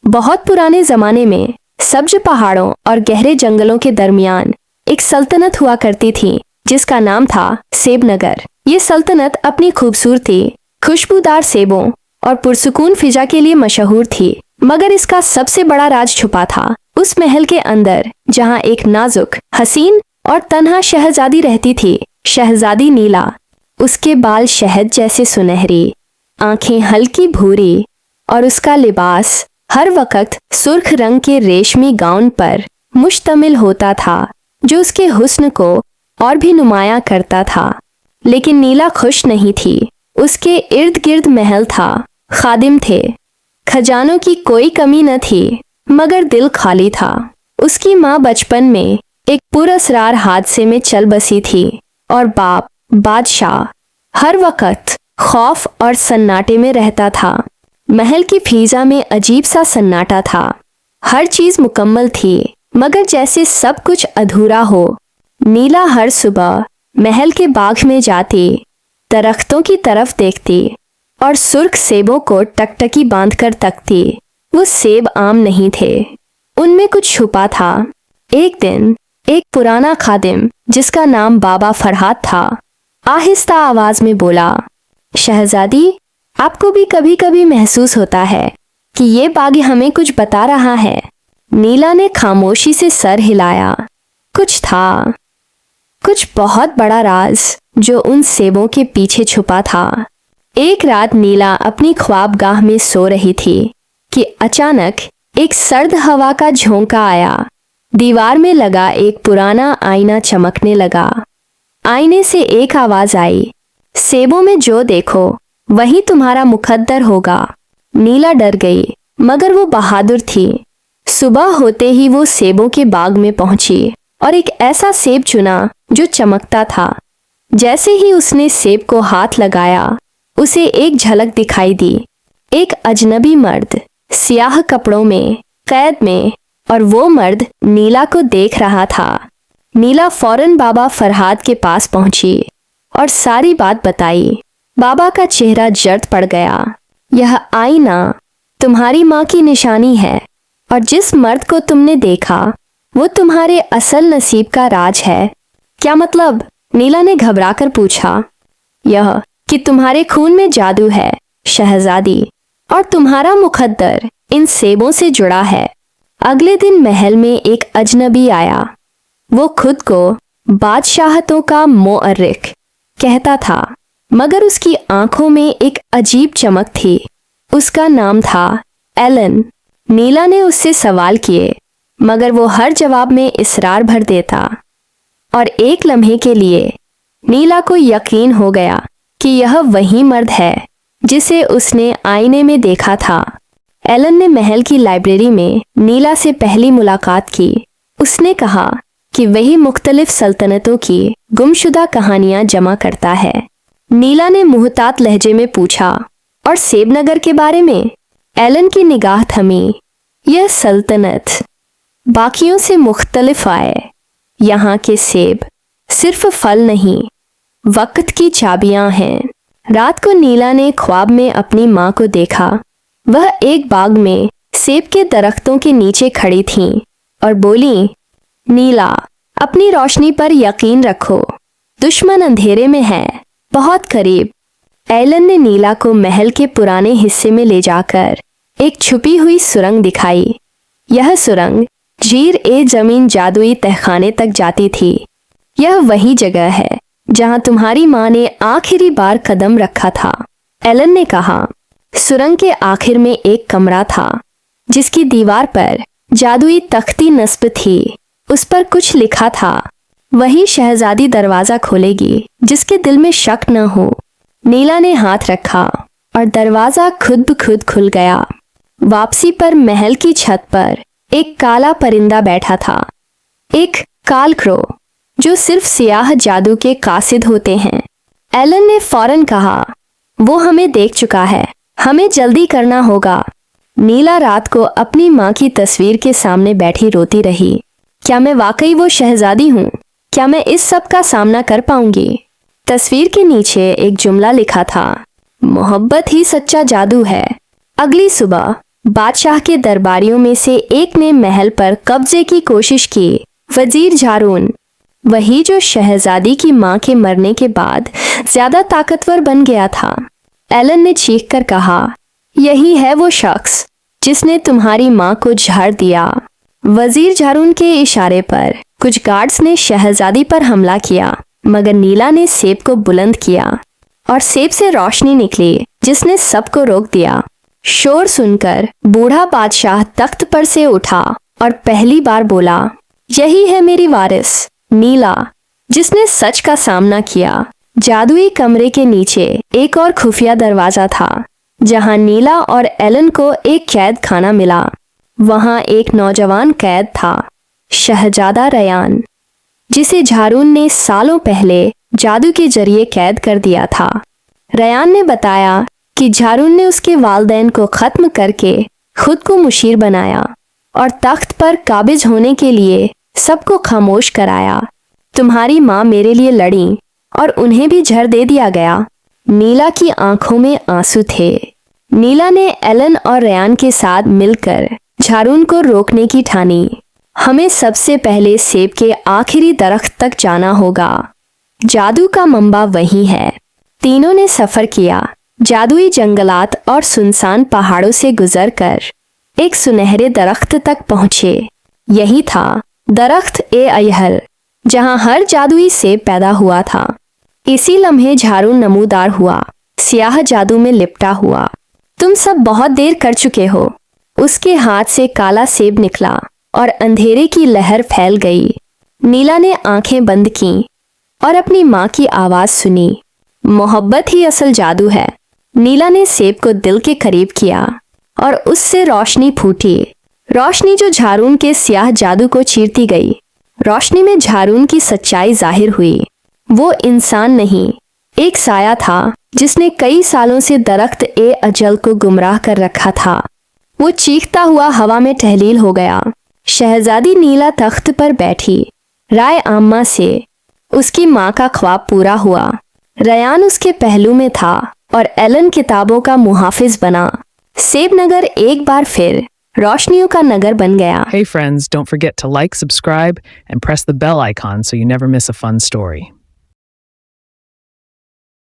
बहुत पुराने जमाने में सब्ज पहाड़ों और गहरे जंगलों के दरमियान एक सल्तनत हुआ करती थी जिसका नाम था सेबनगर। ये सल्तनत अपनी खूबसूरती, खुशबूदार सेबों और पुरसुकून फिजा के लिए मशहूर थी। मगर इसका सबसे बड़ा राज छुपा था उस महल के अंदर जहां एक नाजुक, हसीन और तन्हा शहजादी रहती थी, शहजादी नीला। उसके बाल शहद जैसे सुनहरी, आंखें हल्की भूरी और उसका लिबास हर वक्त सुर्ख रंग के रेशमी गाउन पर मुश्तमिल होता था जो उसके हुस्न को और भी नुमाया करता था। लेकिन नीला खुश नहीं थी। उसके इर्द गिर्द महल था, खादिम थे, खजानों की कोई कमी न थी, मगर दिल खाली था। उसकी माँ बचपन में एक पुरअसरार हादसे में चल बसी थी और बाप, बादशाह, हर वक्त खौफ और सन्नाटे में रहता था। महल की फिजा में अजीब सा सन्नाटा था। हर चीज मुकम्मल थी, मगर जैसे सब कुछ अधूरा हो। नीला हर सुबह महल के बाग में जाती, दरख्तों की तरफ देखती और सुर्ख सेबों को टकटकी बांधकर तकती। वो सेब आम नहीं थे, उनमें कुछ छुपा था। एक दिन एक पुराना खादिम जिसका नाम बाबा फरहाद था, आहिस्ता आवाज में बोला, शहजादी, आपको भी कभी कभी महसूस होता है कि ये बाग हमें कुछ बता रहा है? नीला ने खामोशी से सर हिलाया। कुछ था, कुछ बहुत बड़ा राज जो उन सेबों के पीछे छुपा था। एक रात नीला अपनी ख्वाबगाह में सो रही थी कि अचानक एक सर्द हवा का झोंका आया। दीवार में लगा एक पुराना आईना चमकने लगा। आईने से एक आवाज आई, सेबों में जो देखो वही तुम्हारा मुकद्दर होगा। नीला डर गई, मगर वो बहादुर थी। सुबह होते ही वो सेबों के बाग में पहुंची और एक ऐसा सेब चुना जो चमकता था। जैसे ही उसने सेब को हाथ लगाया, उसे एक झलक दिखाई दी। एक अजनबी मर्द, सियाह कपड़ों में, कैद में, और वो मर्द नीला को देख रहा था। नीला फौरन बाबा फरहाद के पास पहुंची और सारी बात बताई। बाबा का चेहरा जर्द पड़ गया। यह आईना तुम्हारी माँ की निशानी है और जिस मर्द को तुमने देखा वो तुम्हारे असल नसीब का राज है। क्या मतलब? नीला ने घबराकर पूछा। यह कि तुम्हारे खून में जादू है शहजादी, और तुम्हारा मुकद्दर इन सेबों से जुड़ा है। अगले दिन महल में एक अजनबी आया। वो खुद को बादशाहतों का मोअर्रिख कहता था, मगर उसकी आंखों में एक अजीब चमक थी। उसका नाम था एलन। नीला ने उससे सवाल किए, मगर वो हर जवाब में इसरार भर देता, और एक लम्हे के लिए नीला को यकीन हो गया कि यह वही मर्द है जिसे उसने आईने में देखा था। एलन ने महल की लाइब्रेरी में नीला से पहली मुलाकात की। उसने कहा कि वही मुख्तलिफ सल्तनतों की गुमशुदा कहानियां जमा करता है। नीला ने मुहतात लहजे में पूछा, और सेबनगर के बारे में? एलन की निगाह थमी। यह सल्तनत बाकियों से मुख्तलिफ आए। यहाँ के सेब सिर्फ फल नहीं, वक्त की चाबियां हैं। रात को नीला ने ख्वाब में अपनी माँ को देखा। वह एक बाग में सेब के दरख्तों के नीचे खड़ी थीं और बोली, नीला, अपनी रोशनी पर यकीन रखो, दुश्मन अंधेरे में है, बहुत करीब। एलन ने नीला को महल के पुराने हिस्से में ले जाकर एक छुपी हुई सुरंग दिखाई। यह सुरंग जीर ए जमीन जादुई तहखाने तक जाती थी। यह वही जगह है जहां तुम्हारी माँ ने आखिरी बार कदम रखा था। एलन ने कहा। सुरंग के आखिर में एक कमरा था जिसकी दीवार पर जादुई तख्ती नस्ब थी। उस पर कुछ लिखा था, वही शहजादी दरवाजा खोलेगी जिसके दिल में शक न हो। नीला ने हाथ रखा और दरवाजा खुद ब खुद खुल गया। वापसी पर महल की छत पर एक काला परिंदा बैठा था, एक काल क्रो, जो सिर्फ सियाह जादू के कासिद होते हैं। एलन ने फौरन कहा, वो हमें देख चुका है, हमें जल्दी करना होगा। नीला रात को अपनी माँ की तस्वीर के सामने बैठी रोती रही। क्या मैं वाकई वो शहजादी हूँ? क्या मैं इस सब का सामना कर पाऊंगी? तस्वीर के नीचे एक जुमला लिखा था, मोहब्बत ही सच्चा जादू है। अगली सुबह बादशाह के दरबारियों में से एक ने महल पर कब्जे की कोशिश की। वजीर झारून, वही जो शहजादी की मां के मरने के बाद ज्यादा ताकतवर बन गया था। एलन ने चीखकर कहा, यही है वो शख्स जिसने तुम्हारी मां को झाड़ दिया। वजीर झारून के इशारे पर कुछ गार्ड्स ने शहजादी पर हमला किया, मगर नीला ने सेब को बुलंद किया और सेब से रोशनी निकली जिसने सबको रोक दिया। शोर सुनकर बूढ़ा बादशाह तख्त पर से उठा और पहली बार बोला, यही है मेरी वारिस नीला, जिसने सच का सामना किया। जादुई कमरे के नीचे एक और खुफिया दरवाजा था जहां नीला और एलन को एक कैद खाना मिला। वहां एक नौजवान कैद था, शहजादा रयान, जिसे झारून ने सालों पहले जादू के जरिए कैद कर दिया था। रयान ने बताया कि झारून ने उसके वालदैन को खत्म करके खुद को मुशीर बनाया और तख्त पर काबिज होने के लिए सबको खामोश कराया। तुम्हारी माँ मेरे लिए लड़ी और उन्हें भी जहर दे दिया गया। नीला की आंखों में आंसू थे। नीला ने एलन और रयान के साथ मिलकर झारून को रोकने की ठानी। हमें सबसे पहले सेब के आखिरी दरख्त तक जाना होगा। जादू का मंबा वही है। तीनों ने सफर किया, जादुई जंगलात और सुनसान पहाड़ों से गुजरकर एक सुनहरे दरख्त तक पहुंचे। यही था दरख्त ए अयहल, जहां हर जादुई सेब पैदा हुआ था। इसी लम्हे झारून नमूदार हुआ, सियाह जादू में लिपटा हुआ। तुम सब बहुत देर कर चुके हो। उसके हाथ से काला सेब निकला और अंधेरे की लहर फैल गई। नीला ने आंखें बंद की और अपनी माँ की आवाज सुनी, मोहब्बत ही असल जादू है। नीला ने सेब को दिल के करीब किया और उससे रोशनी फूटी, रोशनी जो झारून के स्याह जादू को चीरती गई। रोशनी में झारून की सच्चाई जाहिर हुई। वो इंसान नहीं, एक साया था जिसने कई सालों से दरख्त ए अजल को गुमराह कर रखा था। वो चीखता हुआ हवा में तहलील हो गया। शहजादी नीला तख्त पर बैठी, राय आम्मा से उसकी माँ का ख्वाब पूरा हुआ। रयान उसके पहलू में था और एलन किताबों का मुहाफिज बना। सेब नगर एक बार फिर रोशनियों का नगर बन गया। Hey friends, don't forget to like, subscribe, and press the bell icon so you never miss a fun story.